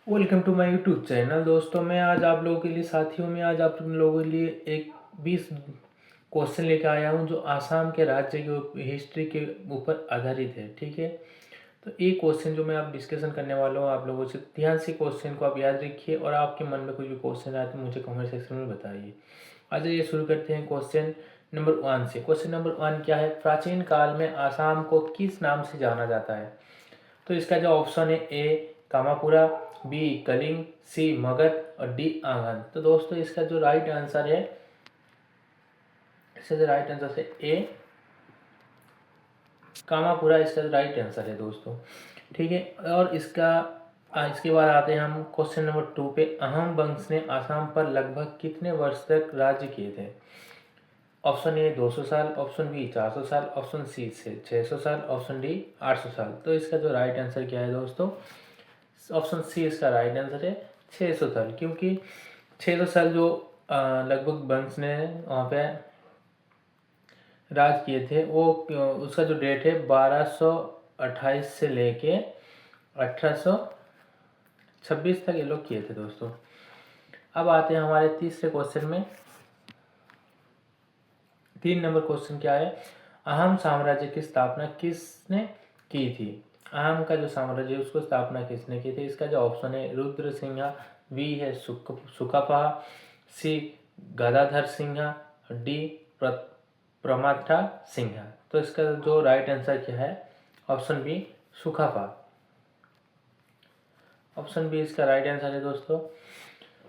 Welcome to my YouTube channel. दोस्तों मैं आज आप लोगों के लिए साथियों में आज आप लोगों के लिए एक 20 क्वेश्चन लेकर आया हूं जो आसाम के राज्य के हिस्ट्री के ऊपर आधारित है। ठीक है, तो एक क्वेश्चन जो मैं आप डिस्कशन करने वाला हूं आप लोगों से, ध्यान से क्वेश्चन को आप याद रखिए और आपके मन में कुछ भी क्वेश्चन आए तो मुझे कमेंट सेक्शन में बताइए। आज ये शुरू करते हैं क्वेश्चन नंबर 1 से। क्वेश्चन नंबर 1 क्या है? प्राचीन काल में आसाम को किस नाम से जाना जाता है? तो इसका जो ऑप्शन है ए कामापुरा, बी कलिंग, सी मगध और डी आंगन। तो दोस्तों इसका जो राइट आंसर है, इसका जो राइट आंसर है ए कामापुरा, इसका जो राइट आंसर है दोस्तों। ठीक है, और इसके बाद आते हैं हम क्वेश्चन नंबर 2 पे। अहम वंश ने आसाम पर लगभग कितने वर्ष तक राज्य किए थे? ऑप्शन ए 200 साल, ऑप्शन बी 400 साल, ऑप्शन सी 600 साल, ऑप्शन डी 800 साल। तो इसका जो राइट आंसर क्या है दोस्तों? ऑप्शन सी इसका राइट आंसर है 600 साल, क्योंकि 600 साल जो लगभग वंश ने वहाँ पे राज किए थे वो उसका जो डेट है 1228 से लेके 1826 तक ये लोग किए थे दोस्तों। अब आते हैं हमारे तीसरे क्वेश्चन में। 3 नंबर क्वेश्चन क्या है? अहम साम्राज्य की स्थापना किसने की थी? अहम का जो साम्राज्य है उसको स्थापना किसने की थी? इसका जो ऑप्शन है रुद्र सिंह, बी है सुकापा, सी गदाधर सिंह, डी प्रमाथा सिंह। तो इसका जो राइट आंसर क्या है? Option B Sukapha. Option B इसका राइट आंसर है दोस्तों।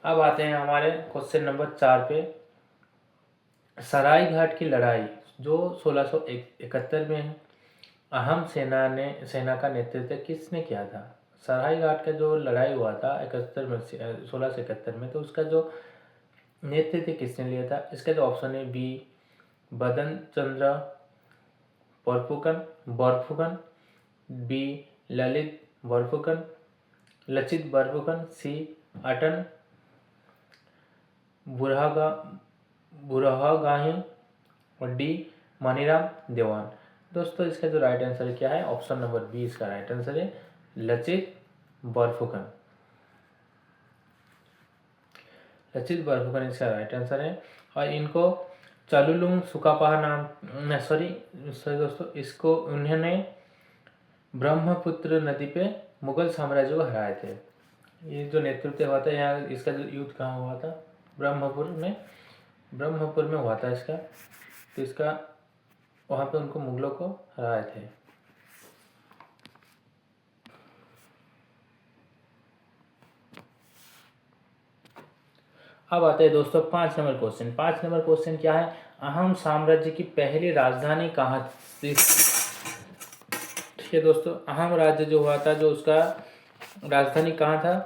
अब आते हैं हमारे क्वेश्चन नंबर 4 पे। सराय घाट की लड़ाई जो 1671 में अहम सेना का नेतृत्व किसने किया था? सराय घाट का जो लड़ाई हुआ था 1671 में, तो उसका जो नेतृत्व किसने लिया था? इसका जो ऑप्शन है बी बदन चंद्र बरफुकन, बी ललित लचित बरफुकन, सी अटन बुरहागाही और डी मनीराम देवान। दोस्तों इसका जो राइट आंसर क्या है? ऑप्शन नंबर बी इसका राइट आंसर है लचित बरफुकन। लचित बरफुकन इसका राइट आंसर है। और इनको चालुलुंग सुकापा नाम सॉरी दोस्तों, इसको उन्होंने ब्रह्मपुत्र नदी पे मुगल साम्राज्य को हराए थे। ये जो नेतृत्व हुआ था यहाँ, इसका जो युद्ध कहाँ हुआ था? ब्रह्मपुर में हुआ था इसका। तो इसका वहाँ पे उनको मुगलों को हराए थे। अब आते हैं दोस्तों 5 नंबर क्वेश्चन। 5 नंबर क्वेश्चन क्या है? अहम साम्राज्य की पहली राजधानी कहाँ थी? ठीक है दोस्तों, अहम राज्य जो हुआ था जो उसका राजधानी कहाँ था?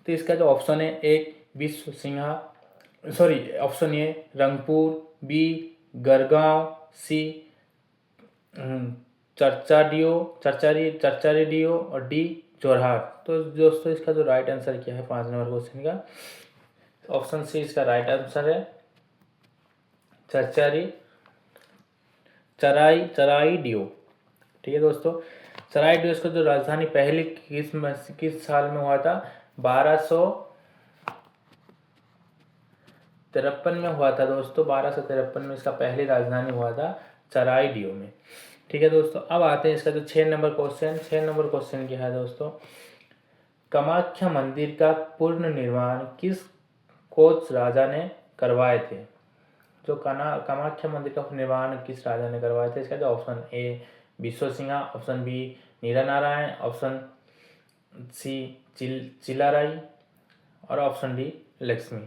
तो इसका जो ऑप्शन है एक Vishwa Singha, option A Rangpur, B Garhgaon, C Charchari Deo और डी जोरहाट। तो दोस्तों इसका जो राइट आंसर क्या है 5 नंबर क्वेश्चन का? ऑप्शन सी इसका राइट आंसर है चराई डियो। ठीक है दोस्तों, चराई डियो इसका जो राजधानी पहले किस साल में हुआ था? 1253 में हुआ था दोस्तों। 1253 में इसका पहली राजधानी हुआ था चराई डियो में। ठीक है दोस्तों, अब आते हैं इसका जो 6 नंबर क्वेश्चन। 6 नंबर क्वेश्चन क्या है दोस्तों? कामाख्या मंदिर का पूर्ण निर्माण किस कोच राजा ने करवाए थे? जो कामाख्या मंदिर का निर्माण किस राजा ने करवाए थे? इसका जो ऑप्शन ए विश्व सिंहा, ऑप्शन बी नीरा नारायण, ऑप्शन सी चिलाराई और ऑप्शन डी लक्ष्मी।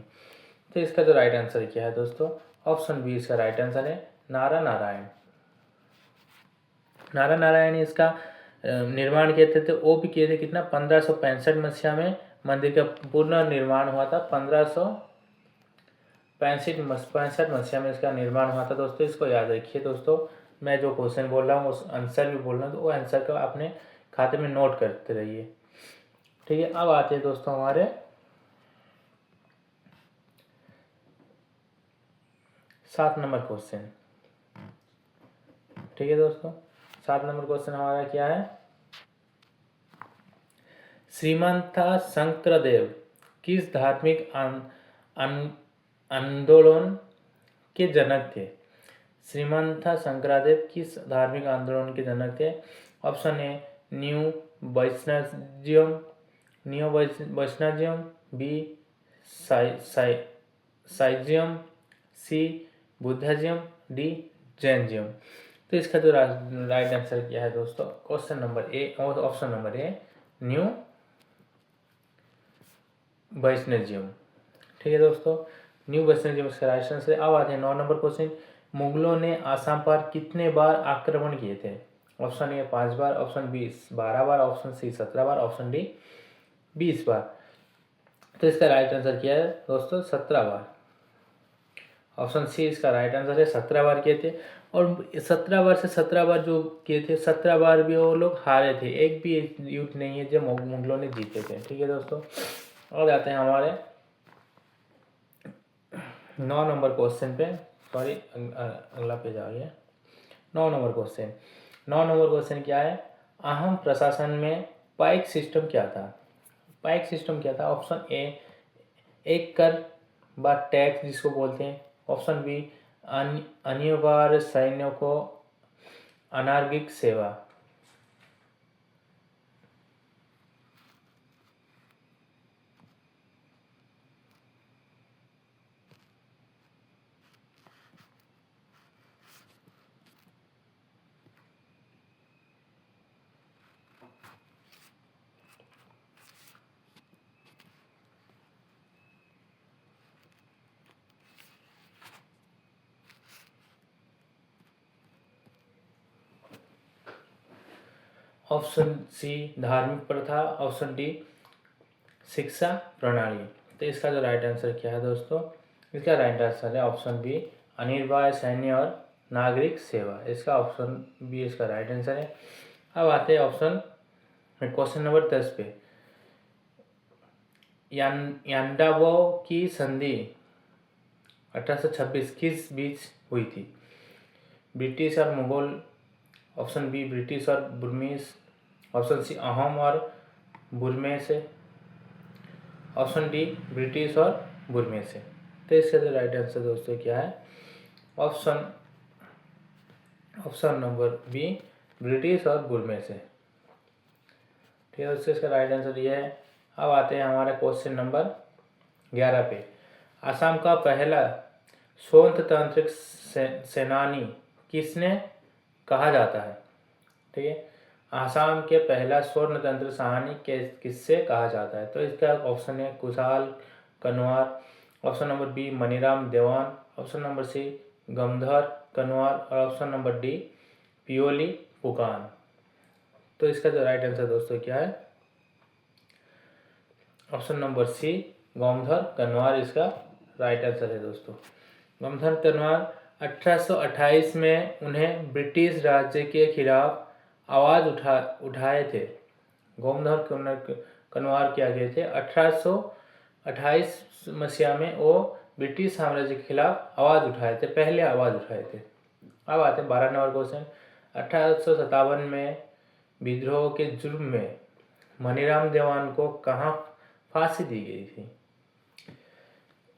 तो इसका जो राइट आंसर क्या है दोस्तों? ऑप्शन बी इसका राइट आंसर है नारा नारायण। नारा नारायण इसका निर्माण किए थे, तो वो भी किए थे कितना? 1565 मसीहा में मंदिर का पूर्ण निर्माण हुआ था। 1565 मसीहा में इसका निर्माण हुआ था दोस्तों। इसको याद रखिए दोस्तों, मैं जो क्वेश्चन बोल रहा हूँ उस आंसर भी बोल रहा हूँ, तो वो आंसर का अपने खाते में नोट करते रहिए। ठीक है, अब आते हैं दोस्तों हमारे 7 नंबर क्वेश्चन। ठीक है दोस्तों, 7 नंबर क्वेश्चन हमारा क्या है? श्रीमंत शंकरदेव किस धार्मिक आंदोलन के जनक थे? श्रीमंत शंकरदेव किस धार्मिक आंदोलन के जनक थे? Option A neo Vaishnavism, B Saivism, C Buddhism, D Jainism. तो इसका जो राइट आंसर क्या है दोस्तों? क्वेश्चन नंबर ए और ऑप्शन नंबर ए न्यू वैष्णविज्म। ठीक है दोस्तों, न्यू वैष्णविज्म इसका राइट आंसर है। अब आते हैं 9 नंबर क्वेश्चन। मुगलों ने आसाम पर कितने बार आक्रमण किए थे? ऑप्शन ए 5 बार, ऑप्शन बी 12 बार, ऑप्शन सी 17 बार, ऑप्शन डी 20 बार। तो इसका राइट आंसर क्या है दोस्तों? 17 बार। ऑप्शन सी इसका राइट आंसर है, 17 बार किए थे। और 17 बार से 17 बार जो किए थे, 17 बार भी वो लोग हारे थे। एक भी युद्ध नहीं है जो मुगलों ने जीते थे। ठीक है दोस्तों, और आते हैं हमारे 9 नंबर क्वेश्चन पे। सॉरी, अगला पेज आ गया। 9 नंबर क्वेश्चन। 9 नंबर क्वेश्चन क्या है? अहम प्रशासन में पाइक सिस्टम क्या था? पाइक सिस्टम क्या था? ऑप्शन ए एक कर व टैक्स जिसको बोलते हैं, ऑप्शन बी अनिवार्य सैन्य को अनार्गिक सेवा, ऑप्शन सी धार्मिक प्रथा, ऑप्शन डी शिक्षा प्रणाली। तो इसका जो राइट आंसर क्या है दोस्तों? इसका राइट आंसर है ऑप्शन बी अनिवार्य सैन्य और नागरिक सेवा। इसका ऑप्शन बी इसका राइट आंसर है। अब आते हैं ऑप्शन क्वेश्चन नंबर 10 पे। यांडाबो की संधि 1826 किस बीच हुई थी? ब्रिटिश और मुगल, ऑप्शन बी ब्रिटिश और बुर्मीज, ऑप्शन सी अहोम और बुरमे से, ऑप्शन डी ब्रिटिश और बुरमे से। तो इसका जो राइट आंसर दोस्तों क्या है? ऑप्शन नंबर बी ब्रिटिश और बुरमे से। ठीक है दोस्तों, इसका राइट आंसर ये है। अब आते हैं हमारे क्वेश्चन नंबर 11 पे। असम का पहला स्वतंत्र सेनानी किसने कहा जाता है? ठीक है, आसाम के पहला स्वतंत्र सेनानी किससे कहा जाता है? तो इसका ऑप्शन है Kushal कनवार, option number B Maniram देवान, ऑप्शन नंबर सी गंधर कनवार और ऑप्शन नंबर डी पियोली पुकान। तो इसका जो राइट आंसर दोस्तों क्या है? ऑप्शन नंबर सी गंधर कनवार इसका राइट आंसर है दोस्तों। गंधर कनवार 1828 में उन्हें ब्रिटिश राज्य के खिलाफ आवाज़ उठाए थे। गंधर कनवार क्या किए थे? 1828 मसीहा में वो ब्रिटिश साम्राज्य के खिलाफ आवाज़ उठाए थे, पहले आवाज़ उठाए थे। अब आते हैं 12 नंबर क्वेश्चन। 1857 में विद्रोह के जुर्म में मनीराम देवान को कहाँ फांसी दी गई थी?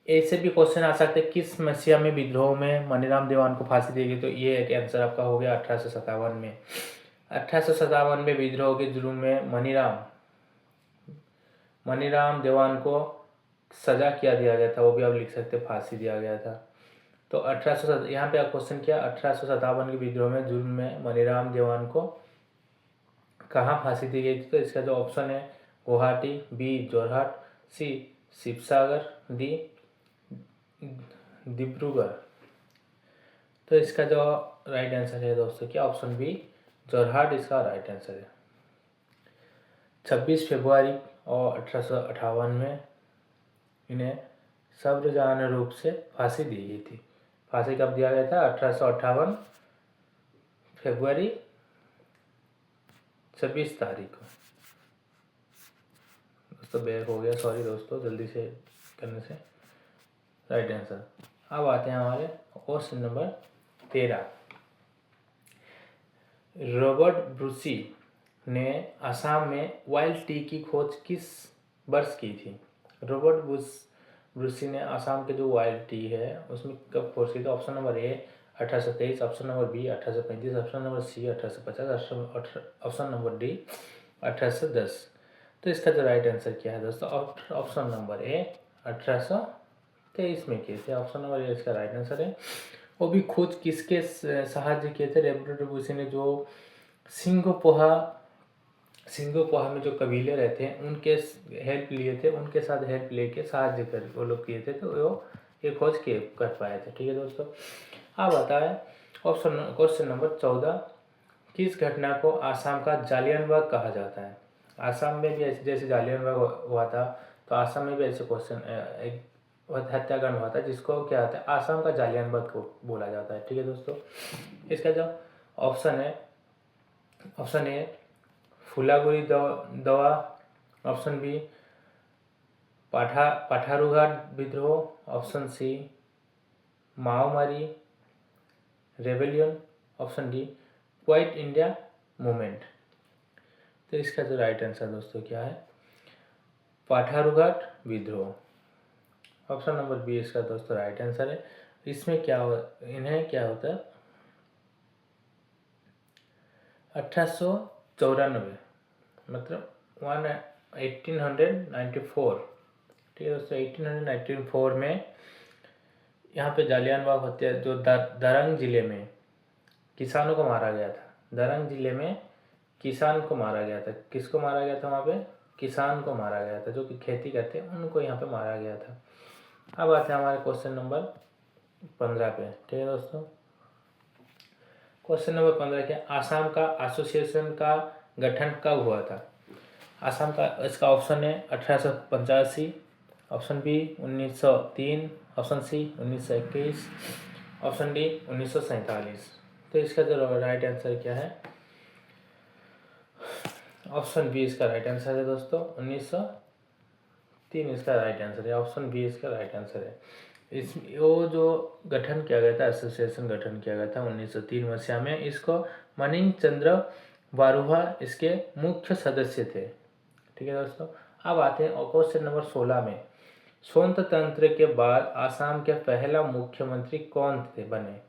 ऐसे भी क्वेश्चन आ सकते हैं किस मसीहा में विद्रोह में मनीराम देवान को फांसी दी गई? तो ये एक आंसर आपका हो गया 1857 में। 1857 में विद्रोह के जुर्म में मनीराम देवान को सजा क्या दिया गया था? वो भी आप लिख सकते, फांसी दिया गया था। तो 1800 यहाँ पे क्वेश्चन किया 1857 के विद्रोह में जुर्म में मनीराम देवान को कहाँ फांसी दी गई थी? तो इसका जो ऑप्शन है गुवाहाटी, बी जोरहाट, सी शिवसागर, डी डिब्रूगढ़। तो इसका जो राइट आंसर है दोस्तों क्या? ऑप्शन बी जोरहाट इसका राइट आंसर है। 26 फरवरी और 1858 में इन्हें सर्वसाधारण रूप से फांसी दी गई थी। फांसी कब दिया गया था? 1858 फरवरी 26 तारीख को। दोस्तों बैक हो गया, सॉरी दोस्तों, जल्दी से करने से। Right answer. अब आते हैं हमारे क्वेश्चन नंबर 13। रॉबर्ट ब्रूसी ने असम में वाइल्ड टी की खोज किस वर्ष की थी? रॉबर्ट ब्रूसी ने असम के जो वाइल्ड टी है उसमें कब खोज की थी? Option number A 1823, option number B 1835, option number C 1850, option number D 1810। तो इसका जो राइट आंसर क्या है दोस्तों? ऑप्शन नंबर ए 1823 में किए थे। ऑप्शन नंबर ए इसका राइट आंसर है। वो भी खोज किसके सहायता किए थे? रॉबर्ट ब्रूसी ने जो सिंगोपोहा में जो कबीले रहते हैं उनके हेल्प लिए थे, उनके साथ हेल्प लेके साहाଯ୍य कर वो लोग किए थे, तो वो ये खोज के कर पाए थे। ठीक है दोस्तों। अब आता है क्वेश्चन नंबर 14, किस घटना को आसाम का जालियनबाग कहा जाता है? आसाम में भी ऐसे जैसे जालियनबाग हुआ था, तो आसाम में भी ऐसे क्वेश्चन एक हत्याकांड हुआ था जिसको क्या होता है आसाम का जालियनबाग को बोला जाता है। ठीक है दोस्तों। इसका जो ऑप्शन है, ऑप्शन ए फुलागुड़ी दवा, ऑप्शन बी पाठारुघाट विद्रोह, option C Moamoria rebellion, option D quit India movement. तो इसका जो राइट आंसर दोस्तों क्या है? पाठारुघाट विद्रोह। ऑप्शन नंबर बी इसका दोस्तों राइट आंसर है। इसमें क्या होता है 1894, मतलब 1894। ठीक है दोस्तों। 1894 में यहाँ पे जालियनवाला हत्या जो दरंग जिले में किसानों को मारा गया था। दरंग जिले में किसान को मारा गया था। किसको मारा गया था? वहाँ पे किसान को मारा गया था, जो कि खेती करते हैं उनको यहाँ पे मारा गया था। अब आते हैं हमारे क्वेश्चन नंबर 15 पे। ठीक है दोस्तों। क्वेश्चन नंबर 15 क्या? आसाम का एसोसिएशन का गठन कब हुआ था? आसाम का इसका ऑप्शन है 1885, option B 1903, option C 1921, option D 1947। तो इसका जो राइट आंसर क्या है? ऑप्शन बी इसका राइट आंसर है दोस्तों, 1903 इसका राइट आंसर है। ऑप्शन बी इसका राइट आंसर है। वो जो गठन किया गया था, एसोसिएशन गठन किया गया था 1903 मसीहा में। इसको मनिंग चंद्र बारुहा इसके मुख्य सदस्य थे। ठीक है दोस्तों। अब आते हैं क्वेश्चन नंबर 16 में। स्वतंत्र के बाद आसाम के पहला मुख्यमंत्री कौन थे बने?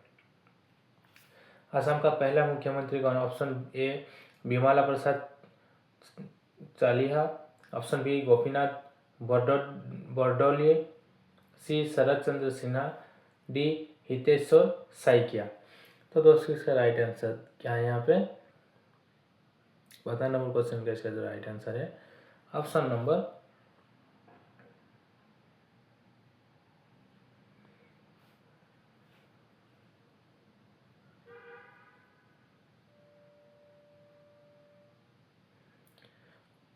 आसाम का पहला मुख्यमंत्री कौन? Option A Bimala Prasad Chaliha, option B Gopinath Bordoloi, C Sharat Chandra Sinha, D Hiteswar Saikia. तो दोस्तों इसका राइट आंसर क्या है? यहाँ पे 15 नंबर क्वेश्चन का इसका जो राइट आंसर है ऑप्शन नंबर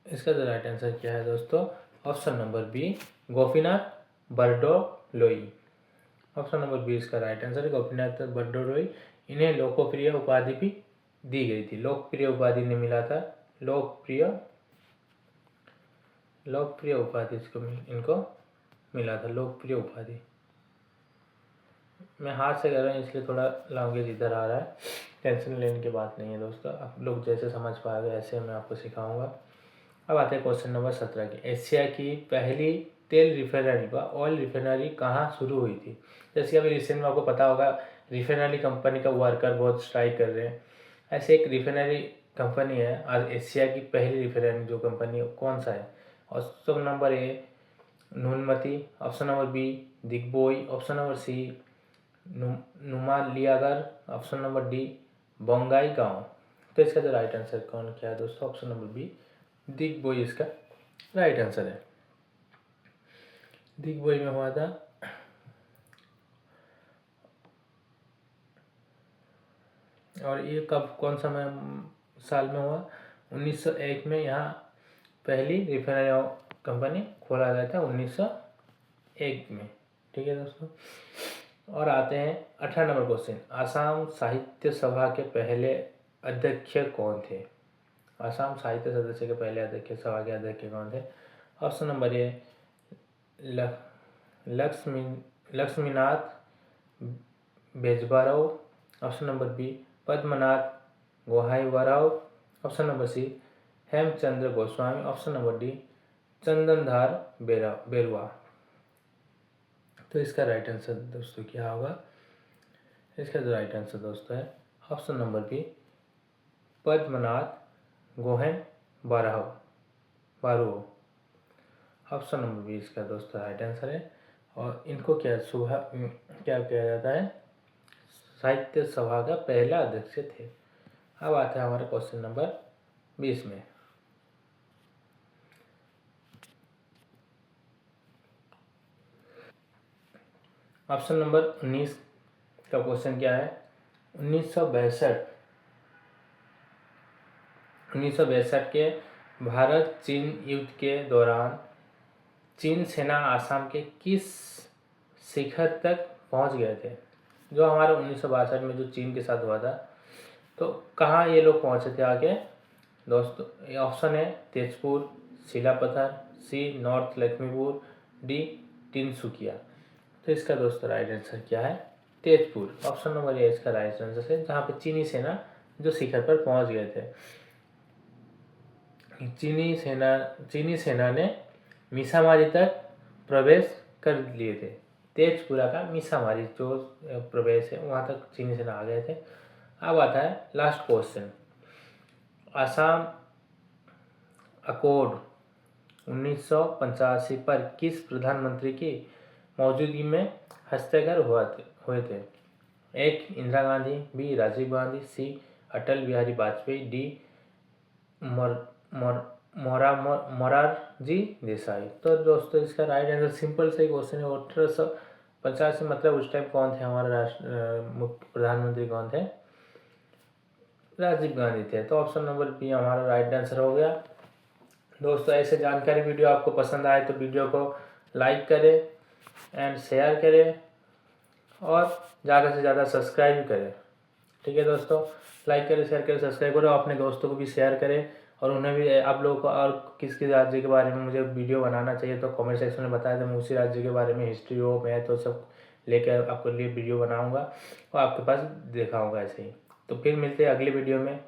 इसका जो राइट आंसर क्या है दोस्तों? Option number B Gopinath Bordoloi. Option number B इसका राइट आंसर है, गोपीनाथ बरदौलोई। इन्हें लोकप्रिय उपाधि भी दी गई थी। लोकप्रिय उपाधि ने मिला था, लोकप्रिय उपाधि इनको मिला था, लोकप्रिय उपाधि। मैं हाथ से कर रहा हूँ इसलिए थोड़ा लैंग्वेज इधर आ रहा है, टेंशन लेने की बात नहीं है दोस्तों। आप लोग जैसे समझ पाओगे ऐसे मैं आपको सिखाऊंगा। अब आते हैं क्वेश्चन नंबर 17 की। एशिया की पहली तेल रिफाइनरी व ऑयल रिफाइनरी कहाँ शुरू हुई थी? जैसे अभी रिसेंट में आपको पता होगा रिफाइनरी कंपनी का वर्कर बहुत स्ट्राइक कर रहे हैं। ऐसे एक रिफाइनरी कंपनी है आज एशिया की पहली रिफाइनरी जो कंपनी कौन सा है? Option number A Nunmati, option number B Digboi, option number C Numaligarh, option number D Bongaigaon. तो इसका जो राइट आंसर कौन क्या है दोस्तों? ऑप्शन नंबर बी दिग्बोई इसका राइट आंसर है। दिग्बोई में हुआ था। और ये कब कौन सा साल में हुआ? 1901 में यहाँ पहली रिफाइनरी कंपनी खोला गया था 1901 में। ठीक है दोस्तों। और आते हैं 18 नंबर क्वेश्चन। आसाम साहित्य सभा के पहले अध्यक्ष कौन थे? आसाम साहित्य सदस्य के पहले अध्यक्ष सभा के अध्यक्ष कौन थे? Option number A Lakshminath Bezbaroa, option number B Padmanath Gohainbarua, option number C Hemchandra Goswami. Option number D Chandradhar Barua. तो इसका राइट आंसर दोस्तों क्या होगा? इसका जो राइट आंसर दोस्तों है option number B Padmanath Gohain Barua. Option number B इसका दोस्तों राइट आंसर है। और इनको क्या किया जाता है? साहित्य सभा का पहला अध्यक्ष थे। अब आता है हमारा क्वेश्चन नंबर 20 में। ऑप्शन नंबर 19 का क्वेश्चन क्या है? 1962 के भारत चीन युद्ध के दौरान चीन सेना आसाम के किस शिखर तक पहुंच गए थे? जो हमारा 1962 में जो चीन के साथ हुआ था, तो कहाँ ये लोग पहुंचे थे आगे दोस्तों? ये ऑप्शन है तेजपुर, शिलापथर, सी नॉर्थ लक्ष्मीपुर, डी तिनसुकिया। तो इसका दोस्तों राइट आंसर क्या है? तेजपुर। ऑप्शन नंबर ए इसका राइट आंसर है, जहाँ पे चीनी सेना जो शिखर पर पहुंच गए थे। चीनी सेना ने मीसामारी तक प्रवेश कर लिए थे। तेजपुरा का मीसामारी जो प्रवेश है वहाँ तक चीनी सेना आ गए थे। अब आता है लास्ट क्वेश्चन। आसाम अकॉर्ड 1985 पर किस प्रधानमंत्री की मौजूदगी में हस्ताक्षर हुए थे? एक इंदिरा गांधी, बी राजीव गांधी, सी अटल बिहारी वाजपेयी, डी मोरारजी देसाई। तो दोस्तों इसका राइट आंसर सिंपल से क्वेश्चन है। 1885 मतलब उस टाइम कौन थे हमारे मुख्य प्रधानमंत्री कौन थे? राजीव गांधी थे। तो ऑप्शन नंबर बी हमारा राइट आंसर हो गया। दोस्तों ऐसे जानकारी वीडियो आपको पसंद आए तो वीडियो को लाइक करें एंड शेयर करें और ज़्यादा से ज़्यादा सब्सक्राइब करें। ठीक है दोस्तों, लाइक करें, शेयर करें, सब्सक्राइब करें, अपने दोस्तों को भी शेयर करें और उन्हें भी आप लोगों को और किस किस राज्य के बारे में मुझे वीडियो बनाना चाहिए तो कमेंट सेक्शन में बताएं। तो मैं उसी राज्य के बारे में हिस्ट्री हो, मैथ हो, सब लेकर आपके लिए वीडियो बनाऊंगा और आपके पास दिखाऊंगा ऐसे ही। तो फिर मिलते हैं अगले वीडियो में।